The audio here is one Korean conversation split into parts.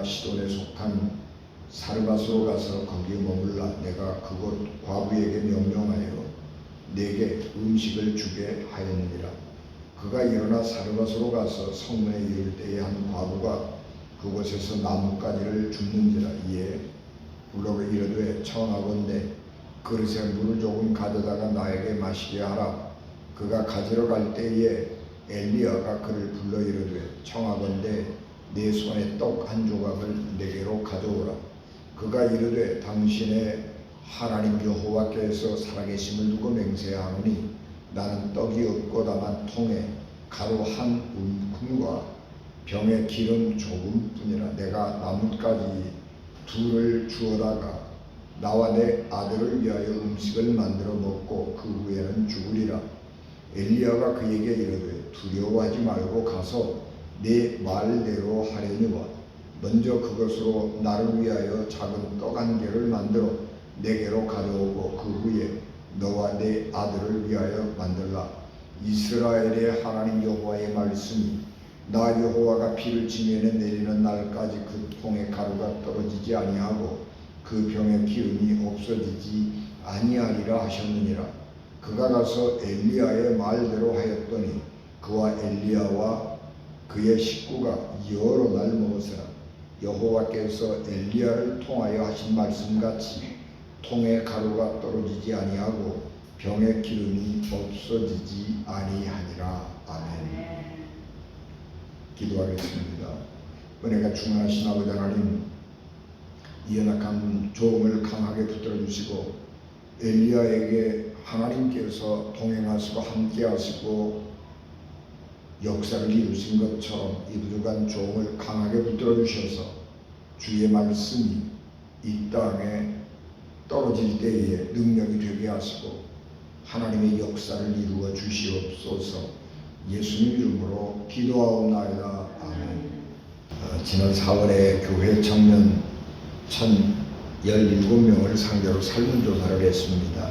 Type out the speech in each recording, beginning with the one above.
시돈에 속한 사르밧으로 가서 거기에 머물라. 내가 그곳 과부에게 명령하여 내게 음식을 주게 하였느니라. 그가 일어나 사르밧으로 가서 성문에 이를 때에 한 과부가 그곳에서 나뭇가지를 줍는지라. 이에 불러 이르되 청하건대 그릇에 물을 조금 가져다가 나에게 마시게 하라. 그가 가지러 갈 때에 엘리야가 그를 불러 이르되 청하건대 내 손에 떡 한 조각을 내게로 가져오라. 그가 이르되 당신의 하나님 여호와께서 살아계심을 두고 맹세하노니 나는 떡이 없고 다만 통에 가루 한 움큼과 병에 기름 조금뿐이라. 내가 나뭇가지 둘을 주어다가 나와 내 아들을 위하여 음식을 만들어 먹고 그 후에는 죽으리라. 엘리야가 그에게 이르되 두려워하지 말고 가서 내 말대로 하려니와 먼저 그것으로 나를 위하여 작은 떡 한 개를 만들어 내게로 가져오고 그 후에 너와 내 아들을 위하여 만들라. 이스라엘의 하나님 여호와의 말씀이 나 여호와가 비를 지면에 내리는 날까지 그 통에 가루가 떨어지지 아니하고 그 병에 기름이 없어지지 아니하리라 하셨느니라. 그가 가서 엘리야의 말대로 하였더니 그와 엘리야와 그의 식구가 여러 날 먹었으나 여호와께서 엘리야를 통하여 하신 말씀같이 통에 가루가 떨어지지 아니하고 병에 기름이 없어지지 아니하니라. 아멘. 기도하겠습니다. 은혜가 충만하신 아버지 하나님, 이 연약한 종을 강하게 붙들어 주시고 엘리야에게 하나님께서 동행하시고 함께 하시고 역사를 이루신 것처럼 이 부족한 종을 강하게 붙들어 주셔서 주의 말씀이 이 땅에 떨어질 때에 능력이 되게 하시고 하나님의 역사를 이루어 주시옵소서. 예수님 이름으로 기도하옵나이다. 아멘. 지난 4월에 교회 청년 1,017명을 상대로 설문조사를 했습니다.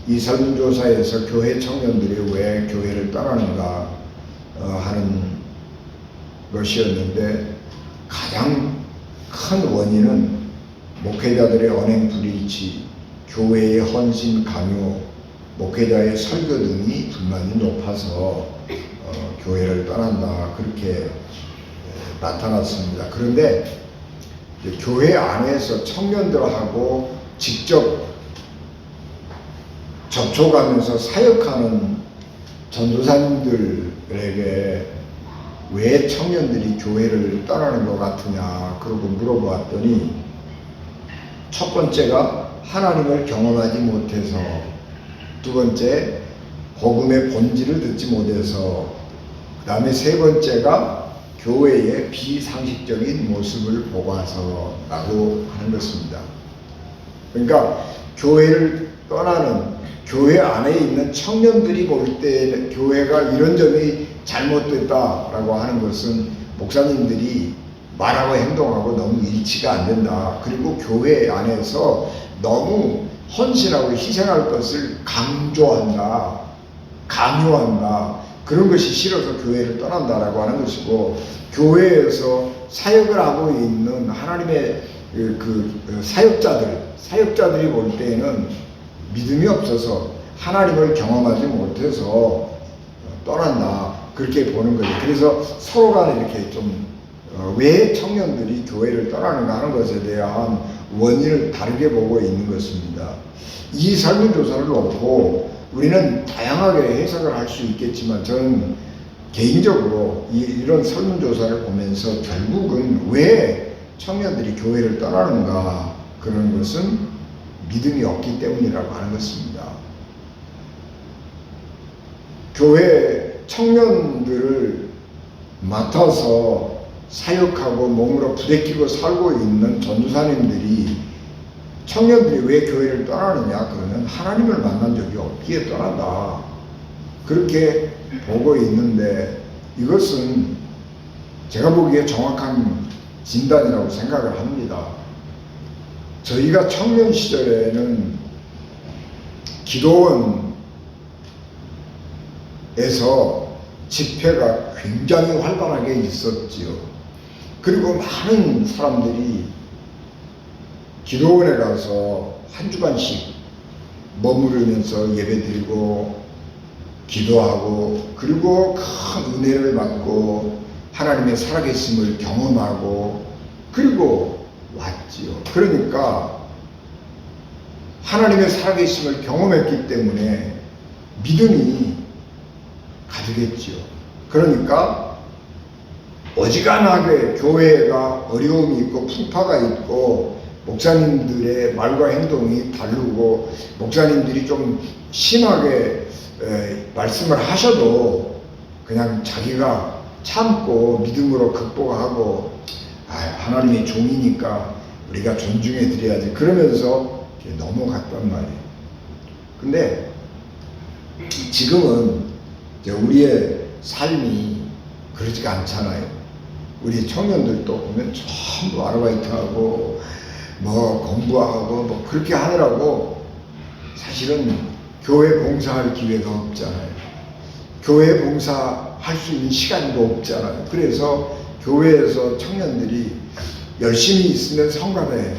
이 설문조사에서 교회 청년들이 왜 교회를 떠나는가 하는 것이었는데, 가장 큰 원인은 목회자들의 언행 불일치, 교회의 헌신 강요, 목회자의 설교 등이 불만이 높아서 교회를 떠난다, 그렇게 나타났습니다. 그런데 교회 안에서 청년들하고 직접 접촉하면서 사역하는 전도사님들에게 왜 청년들이 교회를 떠나는 것 같으냐 그러고 물어보았더니, 첫 번째가 하나님을 경험하지 못해서, 두 번째 복음의 본질을 듣지 못해서, 그 다음에 세 번째가 교회의 비상식적인 모습을 보아서라고 하는 것입니다. 그러니까 교회를 떠나는, 교회 안에 있는 청년들이 볼 때 교회가 이런 점이 잘못됐다라고 하는 것은 목사님들이 말하고 행동하고 너무 일치가 안 된다. 그리고 교회 안에서 너무 헌신하고 희생할 것을 강조한다, 강요한다. 그런 것이 싫어서 교회를 떠난다라고 하는 것이고, 교회에서 사역을 하고 있는 하나님의 사역자들이 볼 때에는 믿음이 없어서 하나님을 경험하지 못해서 떠난다, 그렇게 보는 거죠. 그래서 서로 간에 이렇게 좀 왜 청년들이 교회를 떠나는가 하는 것에 대한 원인을 다르게 보고 있는 것입니다. 이 설문조사를 놓고 우리는 다양하게 해석을 할 수 있겠지만, 저는 개인적으로 이런 설문조사를 보면서 결국은 왜 청년들이 교회를 떠나는가, 그런 것은 믿음이 없기 때문이라고 하는 것입니다. 교회 청년들을 맡아서 사역하고 몸으로 부대끼고 살고 있는 전도사님들이 청년들이 왜 교회를 떠나느냐 그러면 하나님을 만난 적이 없기에 떠난다, 그렇게 보고 있는데, 이것은 제가 보기에 정확한 진단이라고 생각을 합니다. 저희가 청년 시절에는 기도원에서 집회가 굉장히 활발하게 있었지요. 그리고 많은 사람들이 기도원에 가서 한 주간씩 머무르면서 예배드리고 기도하고 그리고 큰 은혜를 받고 하나님의 살아계심을 경험하고 그리고 왔지요. 그러니까 하나님의 살아계심을 경험했기 때문에 믿음이 가득했지요. 그러니까 어지간하게 교회가 어려움이 있고 풍파가 있고 목사님들의 말과 행동이 다르고 목사님들이 좀 심하게 말씀을 하셔도 그냥 자기가 참고 믿음으로 극복하고 하나님의 종이니까 우리가 존중해 드려야지 그러면서 넘어갔단 말이에요. 근데 지금은 우리의 삶이 그러지가 않잖아요. 우리 청년들도 보면 전부 아르바이트하고 뭐 공부하고 뭐 그렇게 하느라고 사실은 교회 봉사할 기회가 없잖아요. 교회 봉사할 수 있는 시간도 없잖아요. 그래서 교회에서 청년들이 열심히 있으면 성가대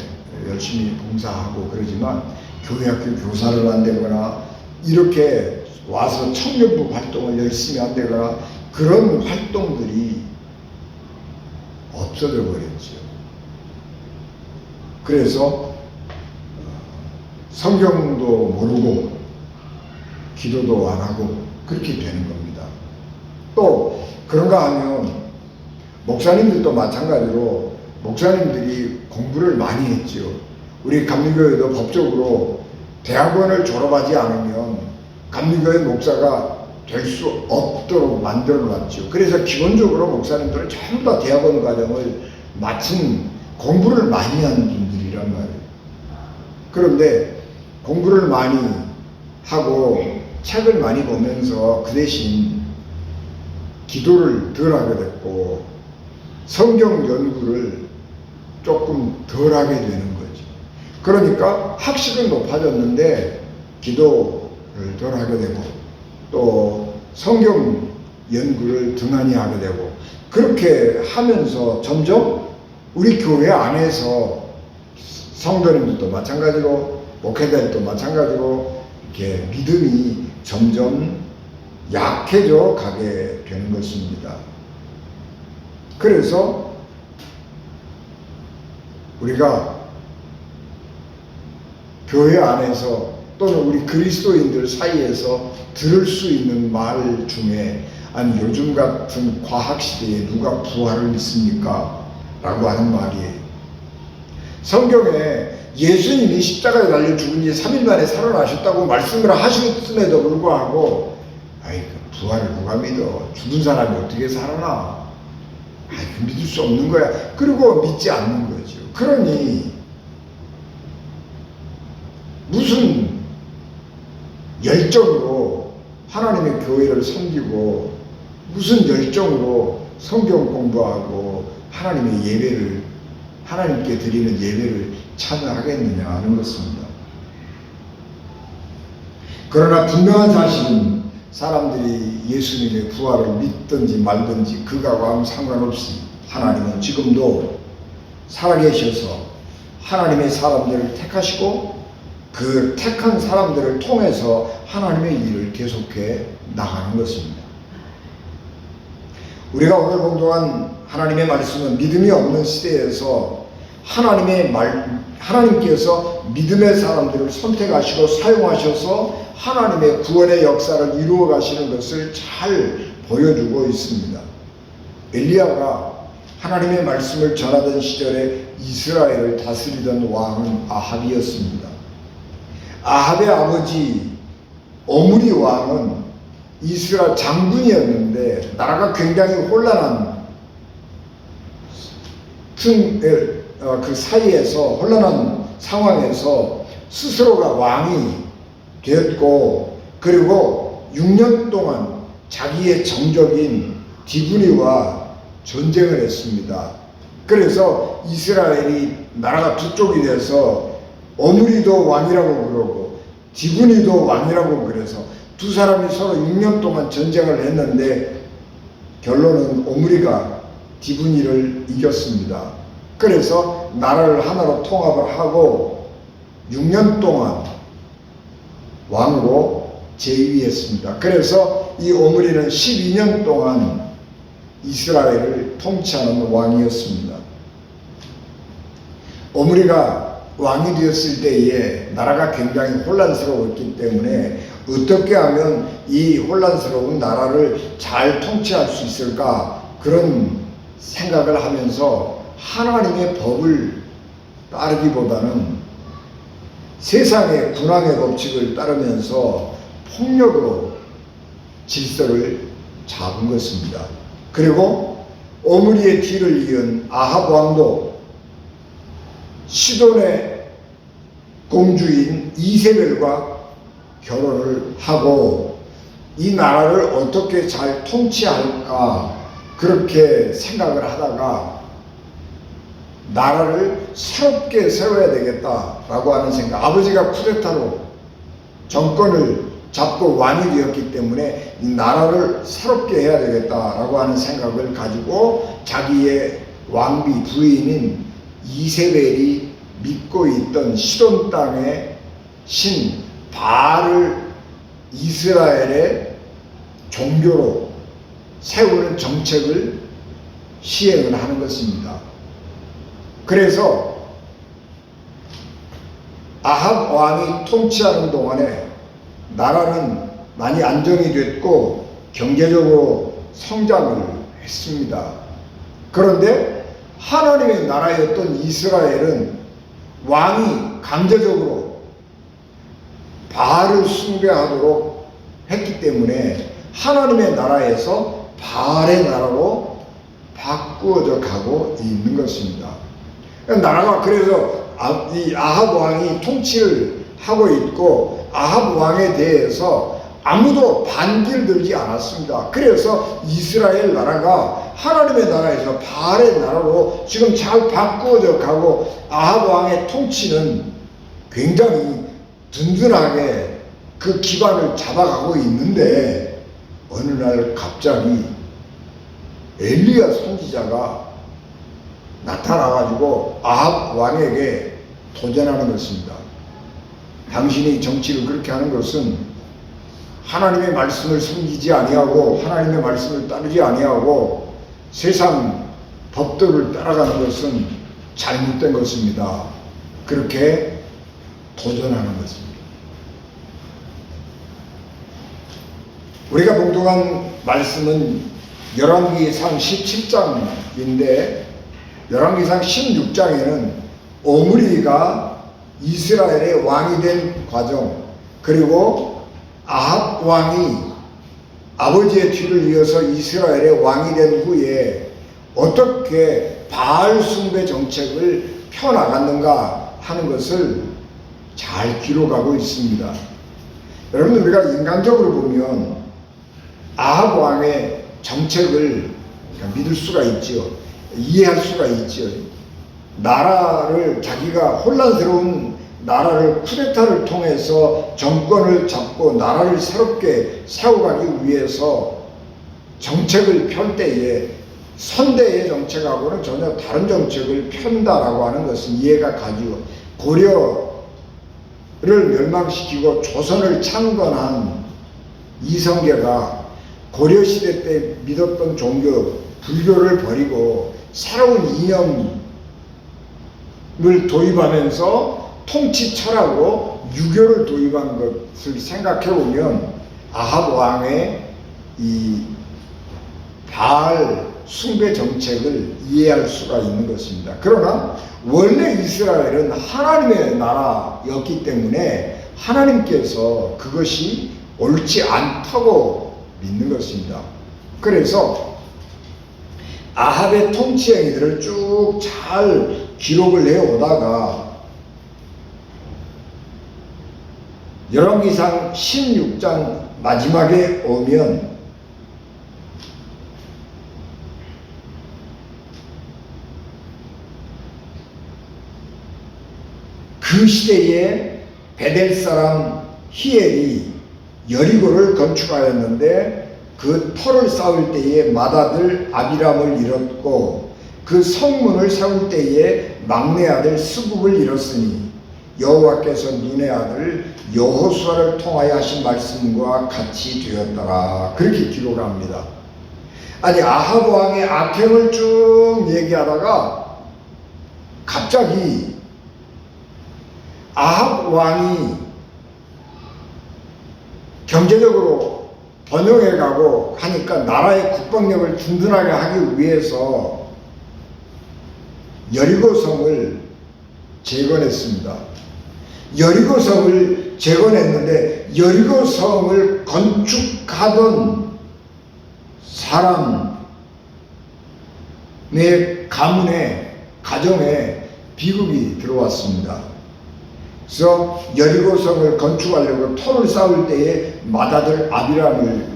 열심히 봉사하고 그러지만 교회 학교 교사를 안 되거나 이렇게 와서 청년부 활동을 열심히 안 되거나 그런 활동들이 없어져 버렸죠. 그래서 성경도 모르고 기도도 안 하고 그렇게 되는 겁니다. 또 그런가 하면 목사님들도 마찬가지로 목사님들이 공부를 많이 했지요. 우리 감리교회도 법적으로 대학원을 졸업하지 않으면 감리교회 목사가 될 수 없도록 만들어 놨죠. 그래서 기본적으로 목사님들은 전부 다 대학원 과정을 마친 공부를 많이 한 분들이란 말이에요. 그런데 공부를 많이 하고 책을 많이 보면서 그 대신 기도를 덜 하게 됐고 성경 연구를 조금 덜 하게 되는 거죠. 그러니까 학식은 높아졌는데 기도를 덜 하게 되고 또 성경 연구를 등한히 하게 되고 그렇게 하면서 점점 우리 교회 안에서 성도님들도 마찬가지로 목회자들도 마찬가지로 이렇게 믿음이 점점 약해져 가게 되는 것입니다. 그래서 우리가 교회 안에서 또는 우리 그리스도인들 사이에서 들을 수 있는 말 중에 아니 요즘 같은 과학시대에 누가 부활을 믿습니까? 라고 하는 말이에요. 성경에 예수님이 십자가에 달려 죽은 지 3일 만에 살아나셨다고 말씀을 하셨음에도 불구하고 부활을 누가 믿어? 죽은 사람이 어떻게 살아나? 믿을 수 없는 거야. 그리고 믿지 않는 거죠. 그러니 무슨 열정으로 하나님의 교회를 섬기고 무슨 열정으로 성경 공부하고 하나님의 예배를 하나님께 드리는 예배를 참여하겠느냐 하는 것입니다. 그러나 분명한 사실은 사람들이 예수님의 부활을 믿든지 말든지 그거와 아무 상관없이 하나님은 지금도 살아계셔서 하나님의 사람들을 택하시고 그 택한 사람들을 통해서 하나님의 일을 계속해 나가는 것입니다. 우리가 오늘 공동한 하나님의 말씀은 믿음이 없는 시대에서 하나님께서 믿음의 사람들을 선택하시고 사용하셔서 하나님의 구원의 역사를 이루어 가시는 것을 잘 보여주고 있습니다. 엘리야가 하나님의 말씀을 전하던 시절에 이스라엘을 다스리던 왕은 아합이었습니다. 아합의 아버지 오므리 왕은 이스라엘 장군이었는데 나라가 굉장히 혼란한 그 사이에서 혼란한 상황에서 스스로가 왕이 되었고 그리고 6년 동안 자기의 정적인 디브니와 전쟁을 했습니다. 그래서 이스라엘이 나라가 두 쪽이 돼서 오므리도 왕이라고 그러고 디브니도 왕이라고 그래서 두 사람이 서로 6년 동안 전쟁을 했는데 결론은 오므리가 디브니를 이겼습니다. 그래서 나라를 하나로 통합을 하고 6년 동안 왕으로 재위했습니다. 그래서 이 오므리는 12년 동안 이스라엘을 통치하는 왕이었습니다. 오므리가 왕이 되었을 때에 나라가 굉장히 혼란스러웠기 때문에 어떻게 하면 이 혼란스러운 나라를 잘 통치할 수 있을까, 그런 생각을 하면서 하나님의 법을 따르기보다는 세상의 군왕의 법칙을 따르면서 폭력으로 질서를 잡은 것입니다. 그리고 오므리의 뒤를 이은 아합 왕도 시돈의 공주인 이세벨과 결혼을 하고 이 나라를 어떻게 잘 통치할까 그렇게 생각을 하다가 나라를 새롭게 세워야 되겠다라고 하는 생각, 아버지가 쿠데타로 정권을 잡고 왕이 되었기 때문에 이 나라를 새롭게 해야 되겠다라고 하는 생각을 가지고 자기의 왕비 부인인 이세벨이 믿고 있던 시돈 땅의 신 바알을 이스라엘의 종교로 세우는 정책을 시행을 하는 것입니다. 그래서 아합 왕이 통치하는 동안에 나라는 많이 안정이 됐고 경제적으로 성장을 했습니다. 그런데 하나님의 나라였던 이스라엘은 왕이 강제적으로 바알을 숭배하도록 했기 때문에 하나님의 나라에서 바알의 나라로 바꾸어져 가고 있는 것입니다. 나라가 그래서 이 아합 왕이 통치를 하고 있고 아합 왕에 대해서 아무도 반기를 들지 않았습니다. 그래서 이스라엘 나라가 하나님의 나라에서 바알의 나라로 지금 잘 바꾸어져 가고 아합 왕의 통치는 굉장히 든든하게 그 기반을 잡아가고 있는데 어느 날 갑자기 엘리야 선지자가 나타나가지고 아합 왕에게 도전하는 것입니다. 당신이 정치를 그렇게 하는 것은 하나님의 말씀을 섬기지 아니하고 하나님의 말씀을 따르지 아니하고 세상 법도를 따라가는 것은 잘못된 것입니다. 그렇게 도전하는 것입니다. 우리가 봉독한 말씀은 열왕기상 17장인데 열왕기상 16장에는 오므리가 이스라엘의 왕이 된 과정, 그리고 아합 왕이 아버지의 뒤를 이어서 이스라엘의 왕이 된 후에 어떻게 바알 숭배 정책을 펴나갔는가 하는 것을 잘 기록하고 있습니다. 여러분, 우리가 인간적으로 보면 아합 왕의 정책을 믿을 수가 있죠. 이해할 수가 있죠. 나라를, 자기가 혼란스러운 나라를 쿠데타를 통해서 정권을 잡고 나라를 새롭게 세워가기 위해서 정책을 펼 때에 선대의 정책하고는 전혀 다른 정책을 편다라고 하는 것은 이해가 가지고, 고려를 멸망시키고 조선을 창건한 이성계가 고려시대 때 믿었던 종교 불교를 버리고 새로운 이념을 도입하면서 통치 철학으로 유교를 도입한 것을 생각해 보면 아합 왕의 이 바알 숭배 정책을 이해할 수가 있는 것입니다. 그러나 원래 이스라엘은 하나님의 나라였기 때문에 하나님께서 그것이 옳지 않다고 믿는 것입니다. 그래서 아합의 통치 행위들을 쭉 잘 기록을 해오다가 열왕기상 16장 마지막에 오면 그 시대에 베델 사람 히엘이 여리고를 건축하였는데 그 터를 쌓을 때에 맏아들 아비람을 잃었고 그 성문을 세울 때에 막내 아들 스굽을 잃었으니 여호와께서 눈의 아들 여호수아를 통하여 하신 말씀과 같이 되었더라. 그렇게 기록합니다. 아니 아합 왕의 악행을 쭉 얘기하다가 갑자기 아합 왕이 경제적으로 번영해 가고 하니까 나라의 국방력을 든든하게 하기 위해서 여리고성을 재건했습니다. 여리고성을 재건했는데 여리고성을 건축하던 사람의 가문에 가정에 비극이 들어왔습니다. 그래서 여리고성을 건축하려고 터를 쌓을 때에 맏아들 아비람을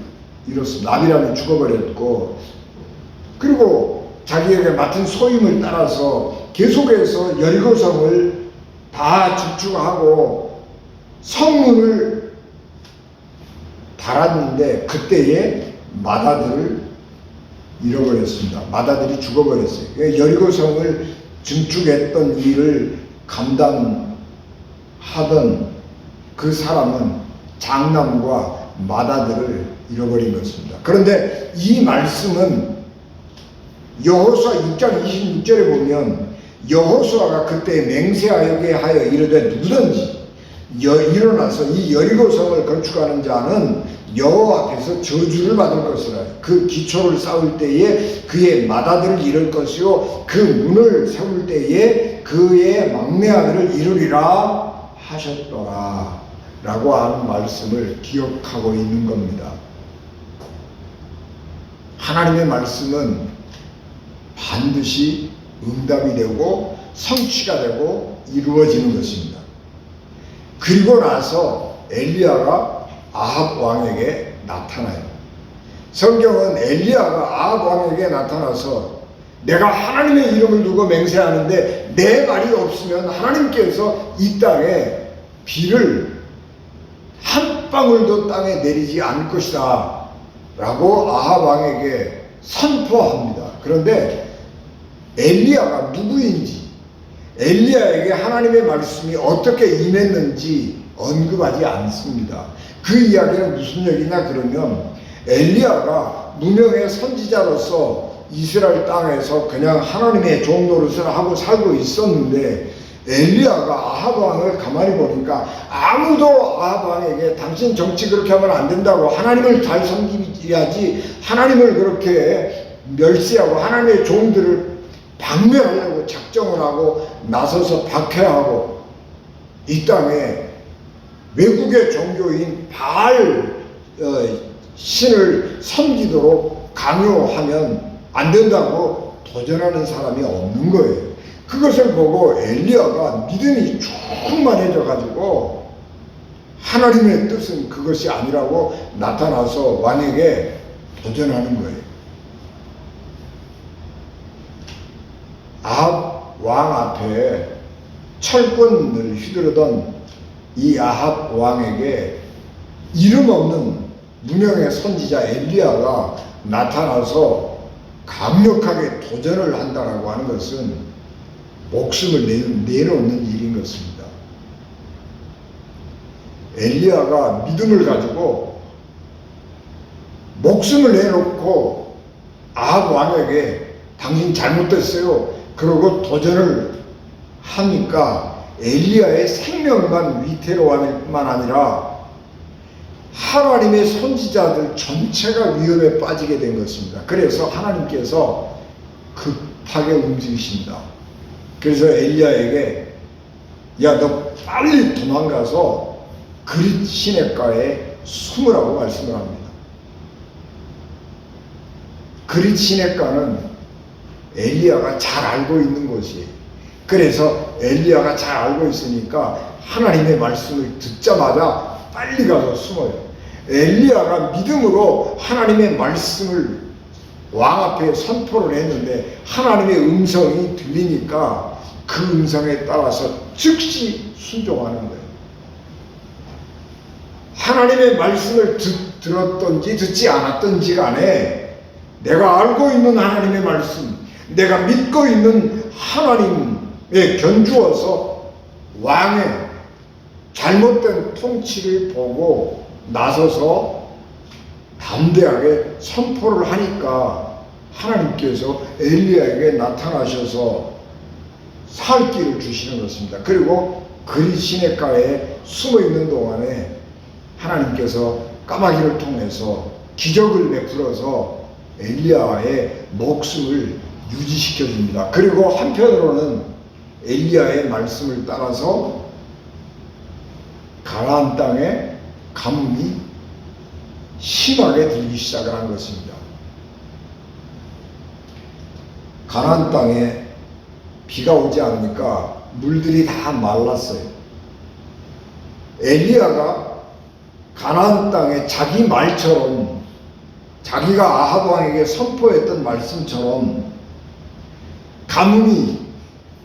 잃었습니다. 아비람이 죽어버렸고 그리고 자기에게 맡은 소임을 따라서 계속해서 여리고성을 다 집중하고 성문을 달았는데 그때에 맏아들을 잃어버렸습니다. 맏아들이 죽어버렸어요. 여리고성을 증축했던 일을 감당하던 그 사람은 장남과 맏아들을 잃어버린 것입니다. 그런데 이 말씀은 여호수아 6장 26절에 보면 여호수아가 그때 맹세하게 하여 이르되 누구든지 일어나서 이 여리고성을 건축하는 자는 여호와 앞에서 저주를 받을 것이라. 그 기초를 쌓을 때에 그의 맏아들을 잃을 것이요 그 문을 세울 때에 그의 막내 아들을 잃으리라 하셨더라 라고 하는 말씀을 기억하고 있는 겁니다. 하나님의 말씀은 반드시 응답이 되고 성취가 되고 이루어지는 것입니다. 그리고 나서 엘리야가 아합 왕에게 나타나요. 성경은 엘리야가 아합 왕에게 나타나서 내가 하나님의 이름을 두고 맹세하는데 내 말이 없으면 하나님께서 이 땅에 비를 한 방울도 땅에 내리지 않을 것이다 라고 아합 왕에게 선포합니다. 그런데 엘리야가 누구인지 엘리야에게 하나님의 말씀이 어떻게 임했는지 언급하지 않습니다. 그 이야기는 무슨 얘기냐 그러면 엘리야가 무명의 선지자로서 이스라엘 땅에서 그냥 하나님의 종 노릇을 하고 살고 있었는데 엘리야가 아합 왕을 가만히 보니까 아무도 아합 왕에게 당신 정치 그렇게 하면 안 된다고 하나님을 잘 섬겨야지 하나님을 그렇게 멸시하고 하나님의 종들을 박멸하려고 작정을 하고 나서서 박해하고 이 땅에 외국의 종교인 바알 신을 섬기도록 강요하면 안 된다고 도전하는 사람이 없는 거예요. 그것을 보고 엘리야가 믿음이 충만해져 가지고 하나님의 뜻은 그것이 아니라고 나타나서 왕에게 도전하는 거예요. 아합 왕 앞에 철권을 휘두르던 이 아합 왕에게 이름 없는 무명의 선지자 엘리야가 나타나서 강력하게 도전을 한다라고 하는 것은 목숨을 내놓는 일인 것입니다. 엘리야가 믿음을 가지고 목숨을 내놓고 아합 왕에게 당신 잘못됐어요 그러고 도전을 하니까 엘리야의 생명만 위태로워할 뿐만 아니라 하나님의 선지자들 전체가 위험에 빠지게 된 것입니다. 그래서 하나님께서 급하게 움직이십니다. 그래서 엘리야에게 야, 너 빨리 도망가서 그릿 시냇가에 숨으라고 말씀을 합니다. 그릿 시냇가는 엘리야가 잘 알고 있는 곳이에요. 그래서 엘리야가 잘 알고 있으니까 하나님의 말씀을 듣자마자 빨리 가서 숨어요. 엘리야가 믿음으로 하나님의 말씀을 왕 앞에 선포를 했는데 하나님의 음성이 들리니까 그 음성에 따라서 즉시 순종하는 거예요. 하나님의 말씀을 들었던지 듣지 않았던지 간에 내가 알고 있는 하나님의 말씀, 내가 믿고 있는 하나님에 견주어서 왕의 잘못된 통치를 보고 나서서 담대하게 선포를 하니까 하나님께서 엘리야에게 나타나셔서 살 길을 주시는 것입니다. 그리고 그리 시냇가에 숨어 있는 동안에 하나님께서 까마귀를 통해서 기적을 베풀어서 엘리야의 목숨을 유지시켜 줍니다. 그리고 한편으로는 엘리야의 말씀을 따라서 가나안 땅에 가뭄이 심하게 들기 시작을 한 것입니다. 가나안 땅에 비가 오지 않으니까 물들이 다 말랐어요. 엘리야가 가나안 땅에 자기 말처럼, 자기가 아합 왕에게 선포했던 말씀처럼 가뭄이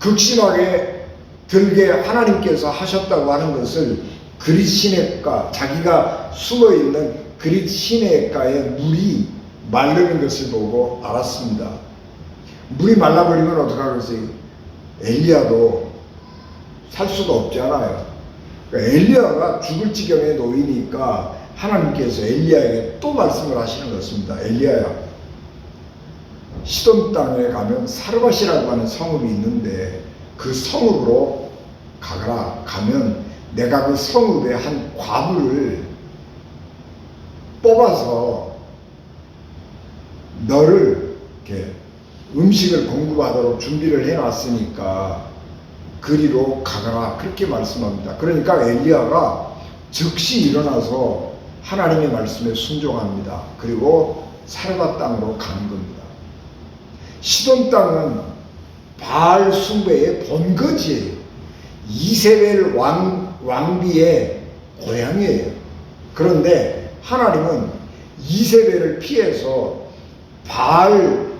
극심하게 들게 하나님께서 하셨다고 하는 것을 그릿 시냇가, 자기가 숨어있는 그릿 시냇가에 물이 마르는 것을 보고 알았습니다. 물이 말라버리면 어떡하겠어요? 엘리야도 살 수가 없잖아요. 그러니까 엘리야가 죽을 지경에 놓이니까 하나님께서 엘리야에게 또 말씀을 하시는 것입니다. 엘리야야, 시돈 땅에 가면 사르밧이라고 하는 성읍이 있는데 그 성읍으로 가거라. 가면 내가 그 성읍의 한 과부를 뽑아서 너를 이렇게 음식을 공급하도록 준비를 해놨으니까 그리로 가거라. 그렇게 말씀합니다. 그러니까 엘리야가 즉시 일어나서 하나님의 말씀에 순종합니다. 그리고 사르밧 땅으로 가는 겁니다. 시돈 땅은 바알 숭배의 본거지예요. 이세벨 왕비의 고향이에요. 그런데 하나님은 이세벨을 피해서 바알의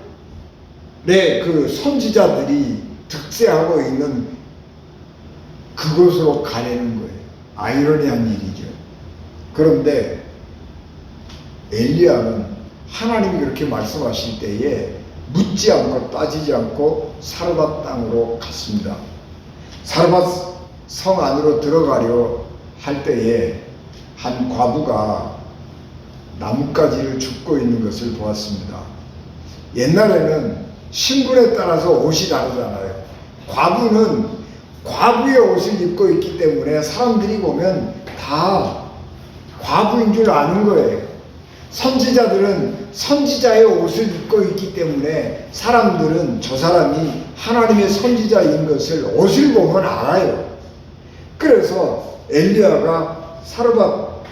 그 선지자들이 득세하고 있는 그곳으로 가려는 거예요. 아이러니한 일이죠. 그런데 엘리야는 하나님이 그렇게 말씀하실 때에 묻지 않고 따지지 않고 사르밧 땅으로 갔습니다. 사르밧 성 안으로 들어가려 할 때에 한 과부가 나뭇가지를 줍고 있는 것을 보았습니다. 옛날에는 신분에 따라서 옷이 다르잖아요. 과부는 과부의 옷을 입고 있기 때문에 사람들이 보면 다 과부인 줄 아는 거예요. 선지자들은 선지자의 옷을 입고 있기 때문에 사람들은 저 사람이 하나님의 선지자인 것을 옷을 보면 알아요. 그래서 엘리야가 사르밧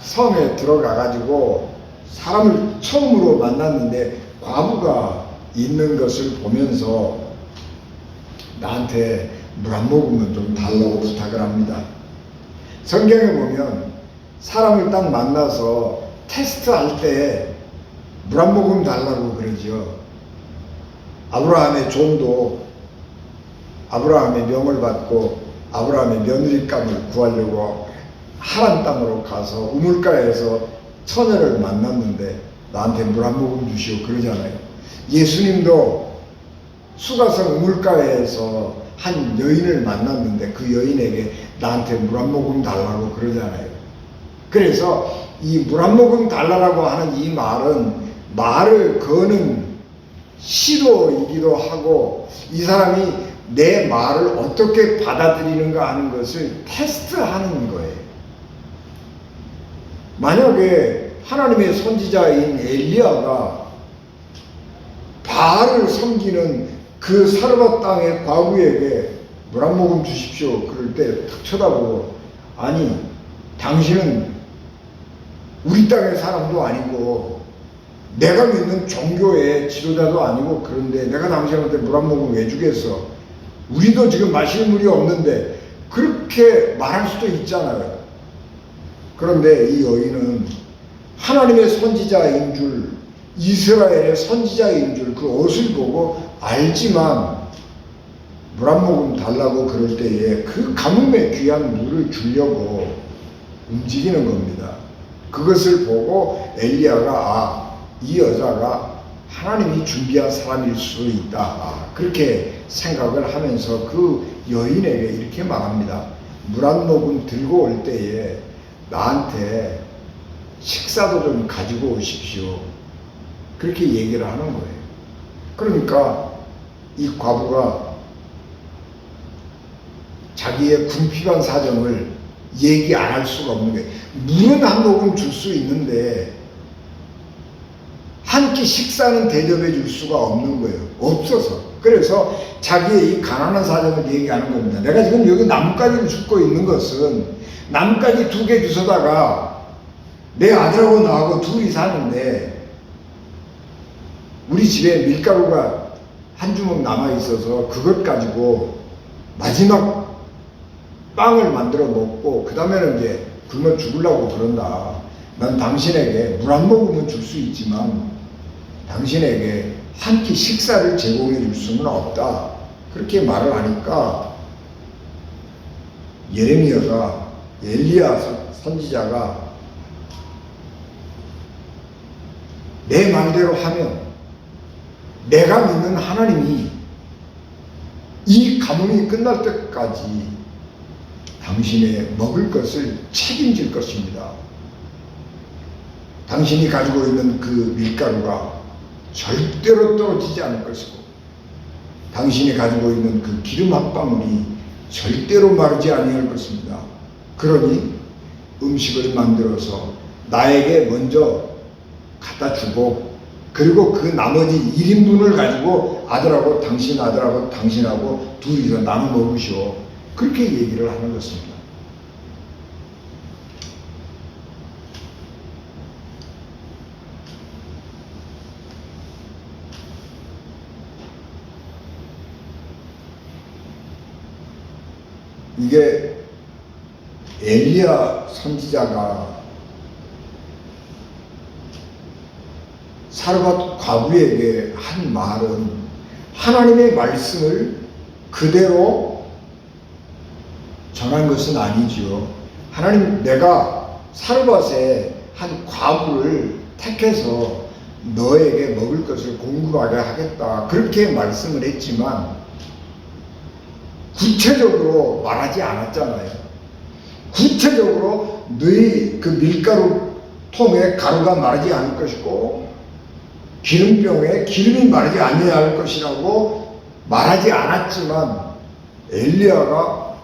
성에 들어가 가지고 사람을 처음으로 만났는데 과부가 있는 것을 보면서 나한테 물 한 모금만 좀 달라고 부탁을 합니다. 성경에 보면 사람을 딱 만나서 테스트할 때 물 한 모금 달라고 그러죠. 아브라함의 종도 아브라함의 명을 받고 아브라함의 며느리감을 구하려고 하란 땅으로 가서 우물가에서 처녀를 만났는데 나한테 물 한 모금 주시오 그러잖아요. 예수님도 수가성 우물가에서 한 여인을 만났는데 그 여인에게 나한테 물 한 모금 달라고 그러잖아요. 그래서 이 물 한 모금 달라고 하는 이 말은 말을 거는 시도이기도 하고 이 사람이 내 말을 어떻게 받아들이는가 하는 것을 테스트하는 거예요. 만약에 하나님의 선지자인 엘리야가 바알을 섬기는 그 사르밧 땅의 과부에게 물 한 모금 주십시오 그럴 때 탁 쳐다보고 아니 당신은 우리 땅의 사람도 아니고 내가 믿는 종교의 지도자도 아니고 그런데 내가 당신한테 물 한 모금 왜 주겠어? 우리도 지금 마실 물이 없는데 그렇게 말할 수도 있잖아요. 그런데 이 여인은 하나님의 선지자인 줄 이스라엘의 선지자인 줄 그 옷을 보고 알지만 물 한 모금 달라고 그럴 때에 그 가뭄에 귀한 물을 주려고 움직이는 겁니다. 그것을 보고 엘리야가 이 여자가 하나님이 준비한 사람일 수 있다, 그렇게 생각을 하면서 그 여인에게 이렇게 말합니다. 물 한 모금 들고 올 때에 나한테 식사도 좀 가지고 오십시오. 그렇게 얘기를 하는 거예요. 그러니까 이 과부가 자기의 궁핍한 사정을 얘기 안 할 수가 없는 거예요. 물은 한 모금 줄 수 있는데 한 끼 식사는 대접해 줄 수가 없는 거예요. 없어서. 그래서 자기의 이 가난한 사정을 얘기하는 겁니다. 내가 지금 여기 나뭇가지를 줍고 있는 것은 나뭇가지 2개 주워다가 내 아들하고 나하고 둘이 사는데 우리 집에 밀가루가 한 주먹 남아 있어서 그것 가지고 마지막 빵을 만들어 먹고 그 다음에는 이제 굶어 죽으려고 그런다. 난 당신에게 물 한 모금은 줄 수 있지만 당신에게 한 끼 식사를 제공해 줄 수는 없다. 그렇게 말을 하니까 예레미야가, 엘리야 선지자가 내 말대로 하면 내가 믿는 하나님이 이 가뭄이 끝날 때까지 당신의 먹을 것을 책임질 것입니다. 당신이 가지고 있는 그 밀가루가 절대로 떨어지지 않을 것이고 당신이 가지고 있는 그 기름 한 방울이 절대로 마르지 아니할 것입니다. 그러니 음식을 만들어서 나에게 먼저 갖다 주고 그리고 그 나머지 1인분을 가지고 아들하고 당신 아들하고 당신하고 둘이서 나눠 먹으시오. 그렇게 얘기를 하는 것입니다. 이게 엘리야 선지자가 사르밧 과부에게 한 말은 하나님의 말씀을 그대로 전한 것은 아니지요. 하나님, 내가 사르밧의 한 과부를 택해서 너에게 먹을 것을 공급하게 하겠다, 그렇게 말씀을 했지만 구체적으로 말하지 않았잖아요. 구체적으로 너희 그 밀가루 통에 가루가 마르지 않을 것이고 기름병에 기름이 마르지 아니할 것이라고 말하지 않았지만 엘리야가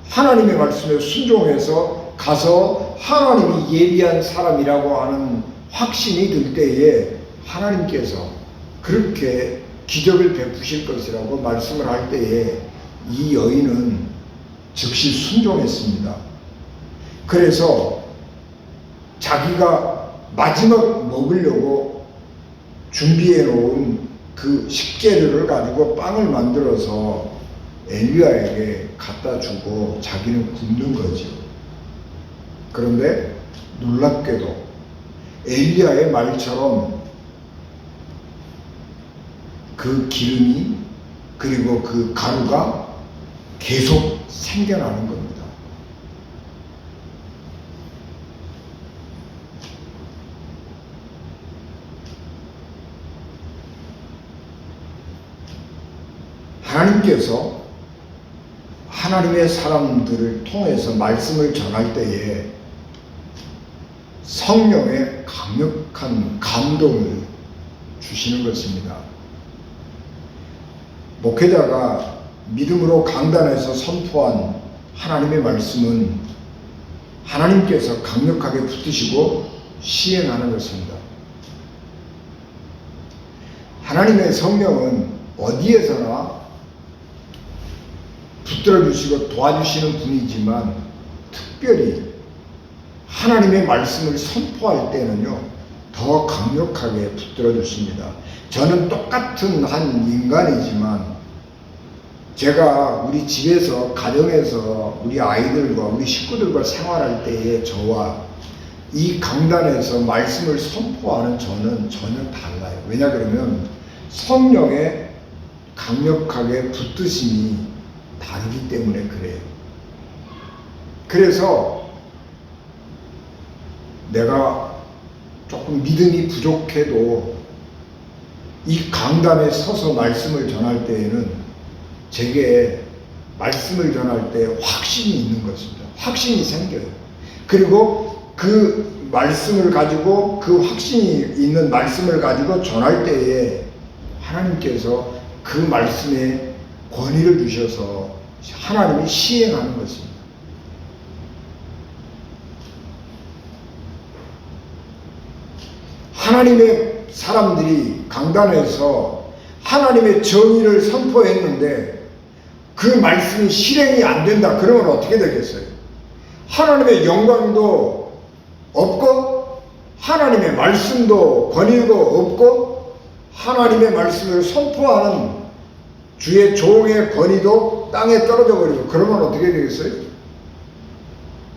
하나님의 말씀에 순종해서 가서 하나님이 예비한 사람이라고 하는 확신이 들 때에 하나님께서 그렇게 기적을 베푸실 것이라고 말씀을 할 때에 이 여인은 즉시 순종했습니다. 그래서 자기가 마지막 먹으려고 준비해 놓은 그 식재료를 가지고 빵을 만들어서 엘리야에게 갖다 주고 자기는 굶는 거죠. 그런데 놀랍게도 엘리야의 말처럼 그 기름이 그리고 그 가루가 계속 생겨나는 겁니다. 하나님께서 하나님의 사람들을 통해서 말씀을 전할 때에 성령의 강력한 감동을 주시는 것입니다. 목회자가 믿음으로 강단에서 선포한 하나님의 말씀은 하나님께서 강력하게 붙드시고 시행하는 것입니다. 하나님의 성령은 어디에서나 붙들어 주시고 도와주시는 분이지만 특별히 하나님의 말씀을 선포할 때는요 더 강력하게 붙들어 주십니다. 저는 똑같은 한 인간이지만 제가 우리 집에서 가정에서 우리 아이들과 우리 식구들과 생활할 때의 저와 이 강단에서 말씀을 선포하는 저는 전혀 달라요. 왜냐 그러면 성령의 강력하게 붙드심이 다르기 때문에 그래요. 그래서 내가 조금 믿음이 부족해도 이 강단에 서서 말씀을 전할 때에는 제게 말씀을 전할 때 확신이 있는 것입니다. 확신이 생겨요. 그리고 그 말씀을 가지고, 그 확신이 있는 말씀을 가지고 전할 때에 하나님께서 그 말씀에 권위를 주셔서 하나님이 시행하는 것입니다. 하나님의 사람들이 강단에서 하나님의 정의를 선포했는데 그 말씀이 실행이 안 된다. 그러면 어떻게 되겠어요? 하나님의 영광도 없고 하나님의 말씀도 권위도 없고 하나님의 말씀을 선포하는 주의 종의 권위도 땅에 떨어져 버리고, 그러면 어떻게 되겠어요?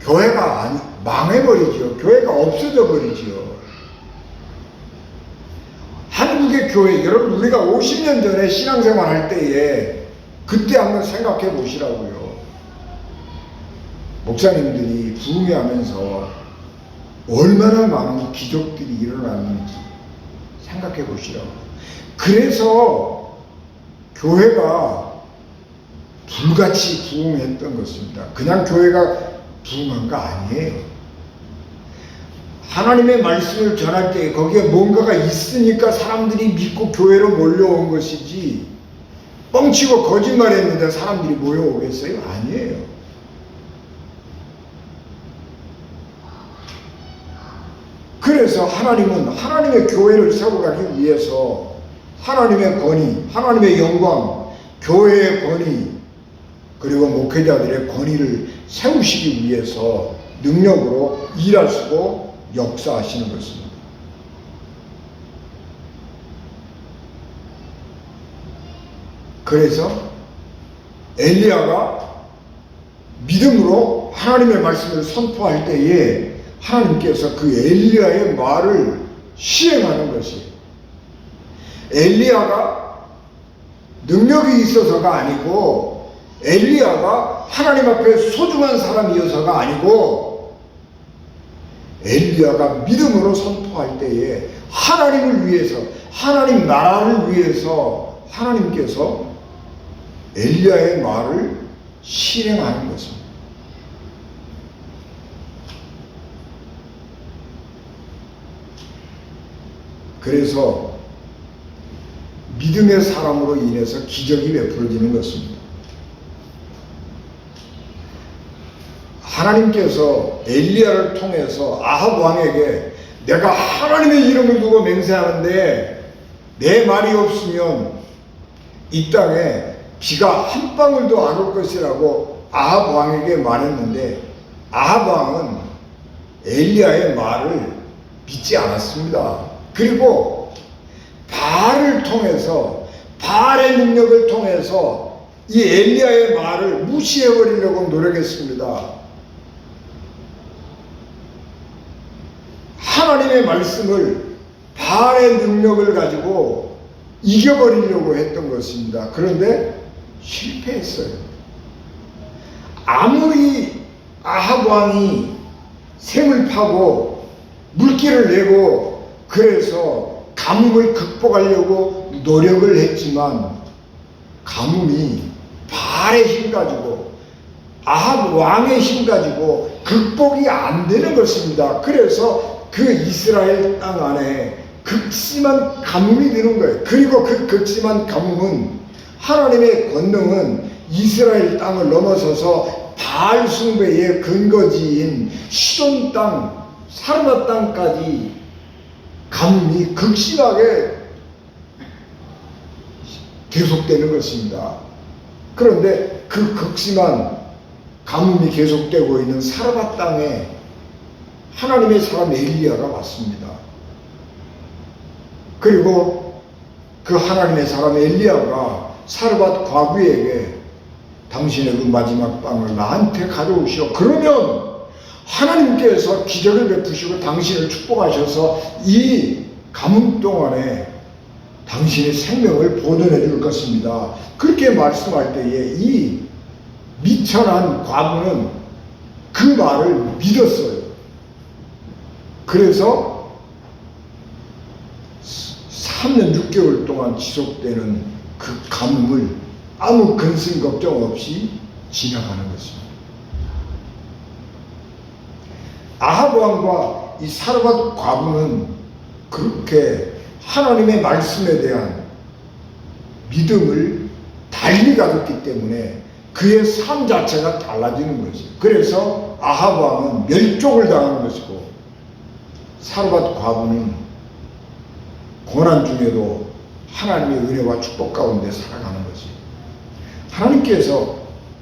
교회가 망해버리죠. 교회가 없어져 버리죠. 한국의 교회, 여러분 우리가 50년 전에 신앙생활 할 때에 그때 한번 생각해 보시라고요. 목사님들이 부흥회하면서 얼마나 많은 기적들이 일어났는지 생각해 보시라고. 그래서 교회가 불같이 부흥했던 것입니다. 그냥 교회가 부흥한 거 아니에요. 하나님의 말씀을 전할 때 거기에 뭔가가 있으니까 사람들이 믿고 교회로 몰려온 것이지, 뻥치고 거짓말했는데 사람들이 모여오겠어요? 아니에요. 그래서 하나님은 하나님의 교회를 세워가기 위해서 하나님의 권위, 하나님의 영광, 교회의 권위, 그리고 목회자들의 권위를 세우시기 위해서 능력으로 일하시고 역사하시는 것입니다. 그래서 엘리야가 믿음으로 하나님의 말씀을 선포할 때에 하나님께서 그 엘리야의 말을 시행하는 것이에요. 엘리야가 능력이 있어서가 아니고, 엘리야가 하나님 앞에 소중한 사람이어서가 아니고, 엘리야가 믿음으로 선포할 때에 하나님을 위해서, 하나님 나라를 위해서 하나님께서 엘리야의 말을 실행하는 것입니다. 그래서 믿음의 사람으로 인해서 기적이 베풀어지는 것입니다. 하나님께서 엘리야를 통해서 아합 왕에게 내가 하나님의 이름을 두고 맹세하는데 내 말이 없으면 이 땅에 비가 한 방울도 안 올 것이라고 아합 왕에게 말했는데, 아합 왕은 엘리야의 말을 믿지 않았습니다. 그리고 바알을 통해서, 바알의 능력을 통해서 이 엘리야의 말을 무시해버리려고 노력했습니다. 하나님의 말씀을 바알의 능력을 가지고 이겨버리려고 했던 것입니다. 그런데 실패했어요. 아무리 아합 왕이 샘을 파고 물길을 내고 그래서 가뭄을 극복하려고 노력을 했지만 가뭄이 바알의 힘 가지고, 아합 왕의 힘 가지고 극복이 안 되는 것입니다. 그래서 그 이스라엘 땅 안에 극심한 가뭄이 되는 거예요. 그리고 그 극심한 가뭄은, 하나님의 권능은 이스라엘 땅을 넘어서서 바알 숭배의 근거지인 시돈 땅, 사르마 땅까지 가뭄이 극심하게 계속되는 것입니다. 그런데 그 극심한 가뭄이 계속되고 있는 사르마 땅에 하나님의 사람 엘리야가 왔습니다. 그리고 그 하나님의 사람 엘리야가 사르밧 과부에게 당신의 그 마지막 빵을 나한테 가져오시오. 그러면 하나님께서 기적을 베푸시고 당신을 축복하셔서 이 가뭄 동안에 당신의 생명을 보존해 줄 것입니다. 그렇게 말씀할 때에 이 미천한 과부는 그 말을 믿었어요. 그래서 3년 6개월 동안 지속되는 그 가뭄을 아무 근심 걱정 없이 지나가는 것입니다. 아합 왕과 이 사르밧 과부는 그렇게 하나님의 말씀에 대한 믿음을 달리 가졌기 때문에 그의 삶 자체가 달라지는 것이에요. 그래서 아합 왕은 멸종을 당하는 것이고 사르밧 과부는 고난 중에도 하나님의 은혜와 축복 가운데 살아가는 것이에요. 하나님께서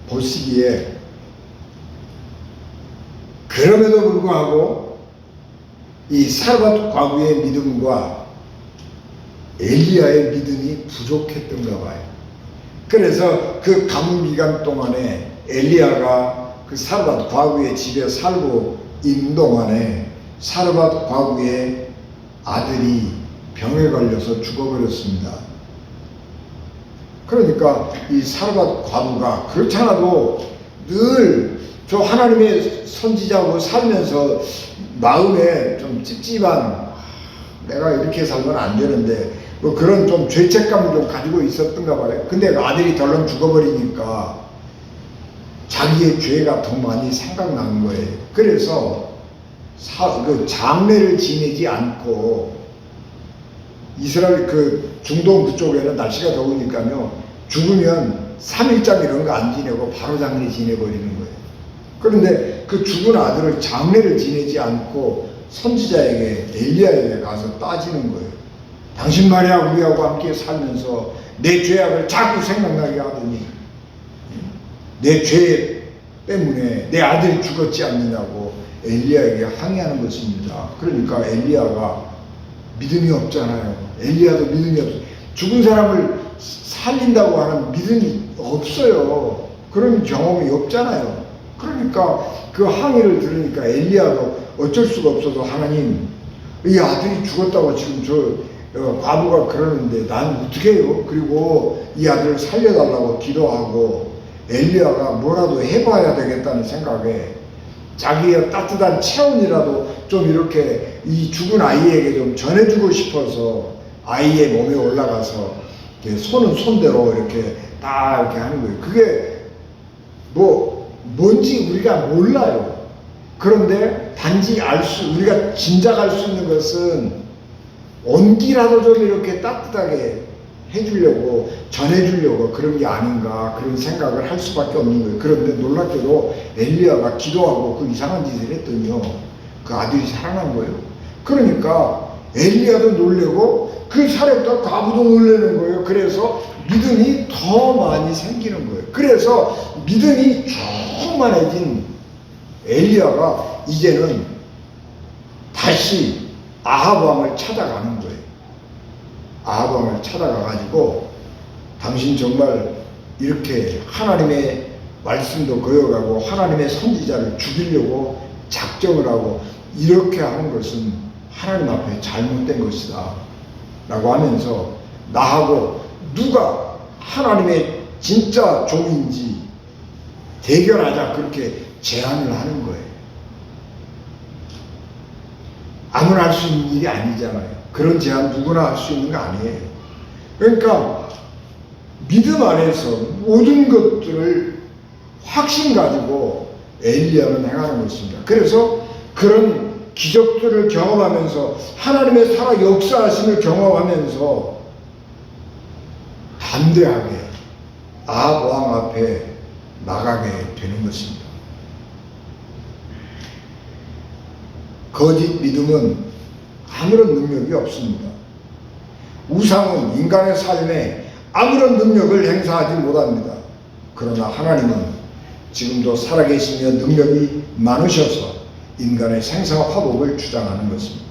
보시기에 그럼에도 불구하고 이 사르밧 과부의 믿음과 엘리야의 믿음이 부족했던가 봐요. 그래서 그 가뭄 기간 동안에 엘리야가 그 사르밧 과부의 집에 살고 있는 동안에 사르밧 과부의 아들이 병에 걸려서 죽어버렸습니다. 그러니까 이 사르밧 과부가 그렇잖아도 늘 저 하나님의 선지자하고 살면서 마음에 좀 찝찝한 내가 이렇게 살면 안 되는데 뭐 그런 좀 죄책감을 좀 가지고 있었던가 봐요. 근데 아들이 덜렁 죽어버리니까 자기의 죄가 더 많이 생각나는 거예요. 그래서 그 장례를 지내지 않고 이스라엘 그 중동 그쪽에는 날씨가 더우니까요 죽으면 3일장 이런 거 안 지내고 바로 장례 지내버리는 거예요. 그런데 그 죽은 아들을 장례를 지내지 않고 선지자에게 엘리야에게 가서 따지는 거예요. 당신 말이야 우리하고 함께 살면서 내 죄악을 자꾸 생각나게 하더니 내 죄 때문에 내 아들이 죽었지 않느냐고 엘리야에게 항의하는 것입니다. 그러니까 엘리야가 믿음이 없잖아요. 엘리야도 믿음이 없어요. 죽은 사람을 살린다고 하는 믿음이 없어요. 그런 경험이 없잖아요. 그러니까 그 항의를 들으니까 엘리야도 어쩔 수가 없어서 하나님 이 아들이 죽었다고 지금 저 과부가 그러는데 난 어떻게 해요? 그리고 이 아들을 살려달라고 기도하고 엘리야가 뭐라도 해봐야 되겠다는 생각에 자기의 따뜻한 체온이라도 좀 이렇게 이 죽은 아이에게 좀 전해주고 싶어서 아이의 몸에 올라가서 손은 손대로 이렇게 딱 이렇게 하는 거예요. 그게 뭔지 우리가 몰라요. 그런데 단지 우리가 짐작할 수 있는 것은 온기라도 좀 이렇게 따뜻하게 해주려고 전해주려고 그런 게 아닌가 그런 생각을 할 수밖에 없는 거예요. 그런데 놀랍게도 엘리야가 기도하고 그 이상한 짓을 했더니요 그 아들이 살아난 거예요. 그러니까 엘리야도 놀래고 그 사렙과 과부도 놀라는 거예요. 그래서 믿음이 더 많이 생기는 거예요. 그래서 믿음이 충만해진 엘리야가 이제는 다시 아합 왕을 찾아가는 거예요. 아합 왕을 찾아가가지고 당신 정말 이렇게 하나님의 말씀도 거역하고 하나님의 선지자를 죽이려고 작정을 하고 이렇게 하는 것은 하나님 앞에 잘못된 것이다 라고 하면서 나하고 누가 하나님의 진짜 종인지 대결하자 그렇게 제안을 하는 거예요. 아무나 할 수 있는 일이 아니잖아요. 그런 제안 누구나 할 수 있는 거 아니에요. 그러니까 믿음 안에서 모든 것들을 확신 가지고 엘리야는 행하는 것입니다. 그래서 그런 기적들을 경험하면서 하나님의 살아 역사하심을 경험하면서 담대하게 아합 왕 앞에 나가게 되는 것입니다. 거짓 믿음은 아무런 능력이 없습니다. 우상은 인간의 삶에 아무런 능력을 행사하지 못합니다. 그러나 하나님은 지금도 살아계시며 능력이 많으셔서 인간의 생사와 화복을 주장하는 것입니다.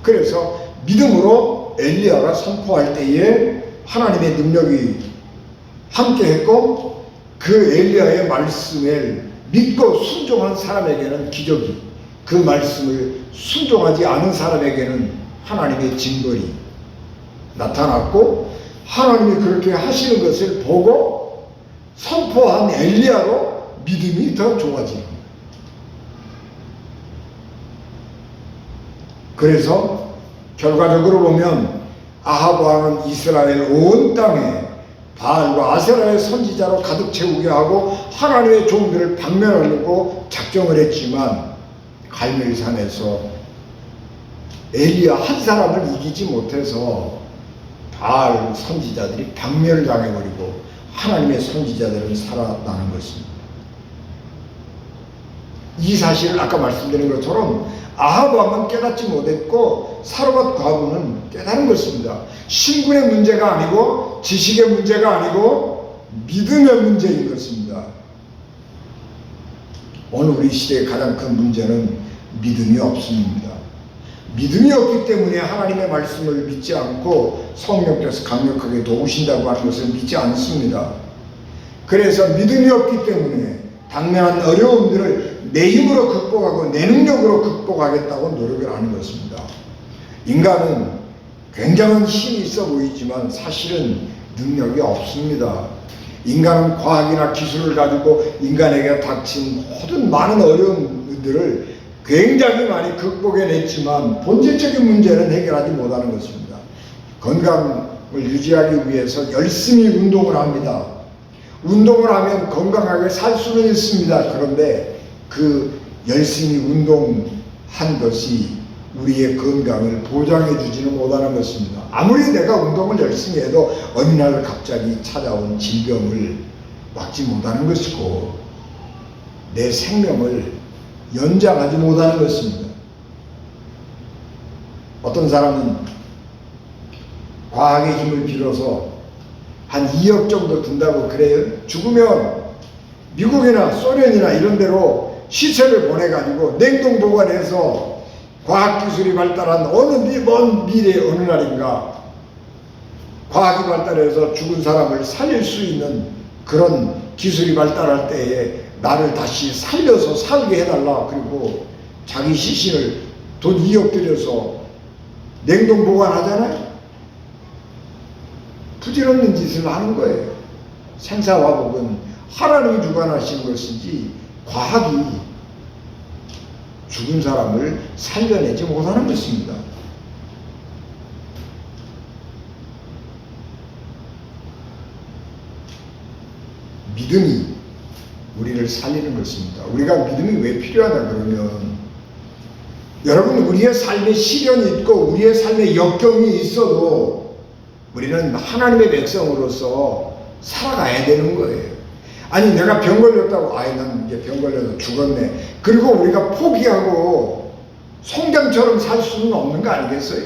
그래서 믿음으로 엘리야가 선포할 때에 하나님의 능력이 함께했고 그 엘리야의 말씀을 믿고 순종한 사람에게는 기적이, 그 말씀을 순종하지 않은 사람에게는 하나님의 징벌이 나타났고 하나님이 그렇게 하시는 것을 보고 선포한 엘리야로 믿음이 더 좋아지는 거예요. 그래서 결과적으로 보면 아합 왕은 이스라엘 온 땅에 바알과 아세라의 선지자로 가득 채우게 하고 하나님의 종들을 박멸하려고 작정을 했지만 갈멜산에서 엘리야 한 사람을 이기지 못해서 바알 선지자들이 박멸당해버리고 하나님의 선지자들은 살아나는 것입니다. 이 사실을 아까 말씀드린 것처럼 아합 왕은 깨닫지 못했고 사르밧 과부는 깨달은 것입니다. 신분의 문제가 아니고 지식의 문제가 아니고 믿음의 문제인 것입니다. 오늘 우리 시대의 가장 큰 문제는 믿음이 없습니다. 믿음이 없기 때문에 하나님의 말씀을 믿지 않고 성령께서 강력하게 도우신다고 하는 것을 믿지 않습니다. 그래서 믿음이 없기 때문에 당면한 어려움들을 내 힘으로 극복하고 내 능력으로 극복하겠다고 노력을 하는 것입니다. 인간은 굉장한 힘이 있어 보이지만 사실은 능력이 없습니다. 인간은 과학이나 기술을 가지고 인간에게 닥친 모든 많은 어려움들을 굉장히 많이 극복해냈지만 본질적인 문제는 해결하지 못하는 것입니다. 건강을 유지하기 위해서 열심히 운동을 합니다. 운동을 하면 건강하게 살 수는 있습니다. 그런데 그 열심히 운동한 것이 우리의 건강을 보장해 주지는 못하는 것입니다. 아무리 내가 운동을 열심히 해도 어느 날 갑자기 찾아온 질병을 막지 못하는 것이고 내 생명을 연장하지 못하는 것입니다. 어떤 사람은 과학의 힘을 빌어서 한 2억 정도 든다고 그래요. 죽으면 미국이나 소련이나 이런 데로 시체를 보내가지고 냉동 보관해서 과학기술이 발달한 어느 먼 미래의 어느 날인가 과학이 발달해서 죽은 사람을 살릴 수 있는 그런 기술이 발달할 때에 나를 다시 살려서 살게 해달라. 그리고 자기 시신을 돈 2억 들여서 냉동 보관하잖아요. 부질없는 짓을 하는 거예요. 생사화복은 하나님이 주관하신 것이지 과학이 죽은 사람을 살려내지 못하는 것입니다. 믿음이 우리를 살리는 것입니다. 우리가 믿음이 왜 필요하다 그러면 여러분 우리의 삶에 시련이 있고 우리의 삶에 역경이 있어도 우리는 하나님의 백성으로서 살아가야 되는 거예요. 아니 내가 병 걸렸다고 아이 난 이제 병 걸려서 죽었네. 그리고 우리가 포기하고 송장처럼 살 수는 없는 거 아니겠어요?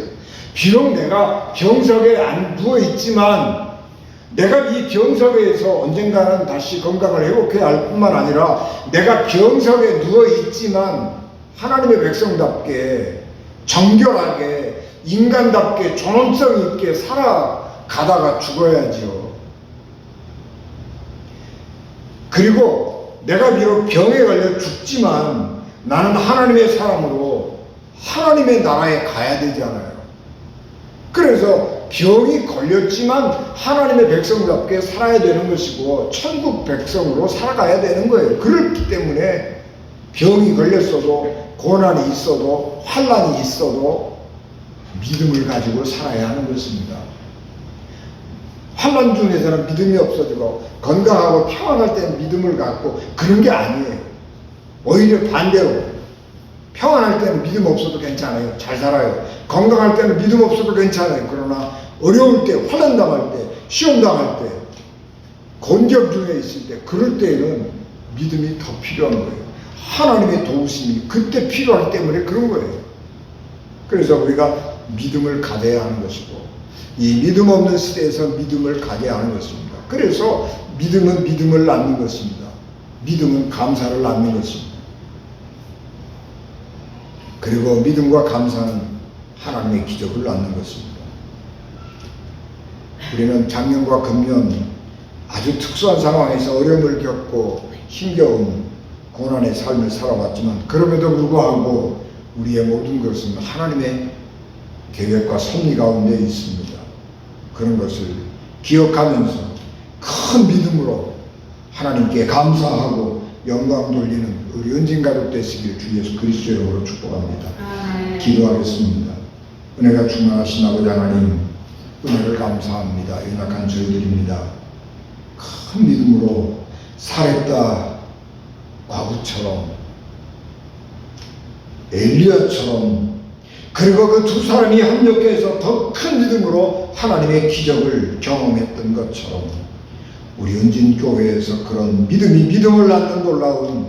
비록 내가 병석에 안 누워있지만 내가 이 병석에서 언젠가는 다시 건강을 회복해야 할 뿐만 아니라 내가 병석에 누워있지만 하나님의 백성답게 정결하게 인간답게 존엄성 있게 살아가다가 죽어야지요. 그리고 내가 비록 병에 걸려 죽지만 나는 하나님의 사람으로 하나님의 나라에 가야 되잖아요. 그래서 병이 걸렸지만 하나님의 백성답게 살아야 되는 것이고 천국 백성으로 살아가야 되는 거예요. 그렇기 때문에 병이 걸렸어도 고난이 있어도 환난이 있어도 믿음을 가지고 살아야 하는 것입니다. 환난 중에서는 믿음이 없어지고 건강하고 평안할 때는 믿음을 갖고 그런 게 아니에요. 오히려 반대로 평안할 때는 믿음 없어도 괜찮아요. 잘 살아요. 건강할 때는 믿음 없어도 괜찮아요. 그러나 어려울 때, 환난 당할 때, 시험 당할 때, 곤경 중에 있을 때 그럴 때에는 믿음이 더 필요한 거예요. 하나님의 도우심이 그때 필요하기 때문에 그런 거예요. 그래서 우리가 믿음을 가져야 하는 것이고 이 믿음 없는 시대에서 믿음을 가져야 하는 것입니다. 그래서 믿음은 믿음을 낳는 것입니다. 믿음은 감사를 낳는 것입니다. 그리고 믿음과 감사는 하나님의 기적을 낳는 것입니다. 우리는 작년과 금년 아주 특수한 상황에서 어려움을 겪고 힘겨운 고난의 삶을 살아왔지만 그럼에도 불구하고 우리의 모든 것은 하나님의 계획과 섭리 가운데 있습니다. 그런 것을 기억하면서 큰 믿음으로 하나님께 감사하고 영광 돌리는 우리 은진 가족 되시길 주 예수 그리스도의 이름으로 축복합니다. 기도하겠습니다. 은혜가 충만하신 아버지 하나님, 은혜를 감사합니다. 연약한 저희들입니다. 큰 믿음으로 사렙다 과부처럼 엘리야처럼 그리고 그 두 사람이 합력해서 더 큰 믿음으로 하나님의 기적을 경험했던 것처럼 우리 은진교회에서 그런 믿음이 믿음을 낳는 놀라운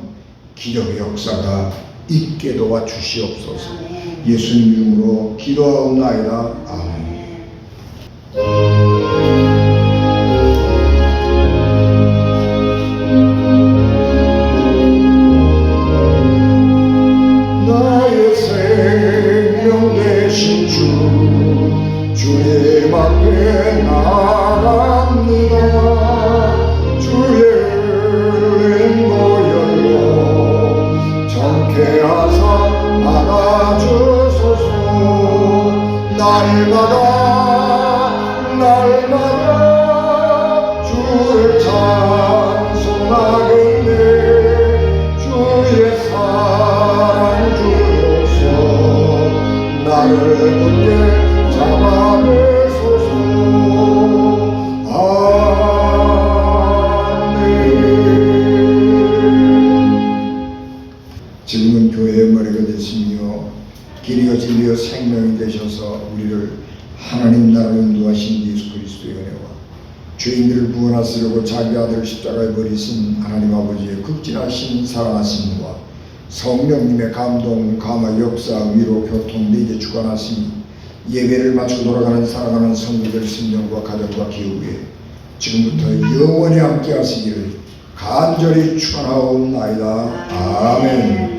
기적의 역사가 있게 도와주시옵소서. 예수님 이름으로 기도하옵나이다. 아멘. 나의 생명 되신 주님 앞에 나갑니다. 주의 은혜 보혈로 정케하사 안아주소서. 날마다 주를 찬송하겠네. 주의 사랑 주소서. 나를 굳게 잡아내소서. 아멘. 지금은 교회의 머리가 되시며 길이요 진리요 생명이 되셔서 우리를 하나님 나라로 인도하신 예수 그리스도의 은혜와 죄인들을 구원하시려고 자기 아들을 십자가에 버리신 하나님 아버지의 극진하신 사랑하심과 성령님의 감동, 감화, 역사, 위로, 교통, 내게 주관하심이 예배를 마치고 돌아가는 사랑하는 성도들 심령과 가정과 기업에 지금부터 영원히 함께 하시기를 간절히 축원하옵나이다. 아멘.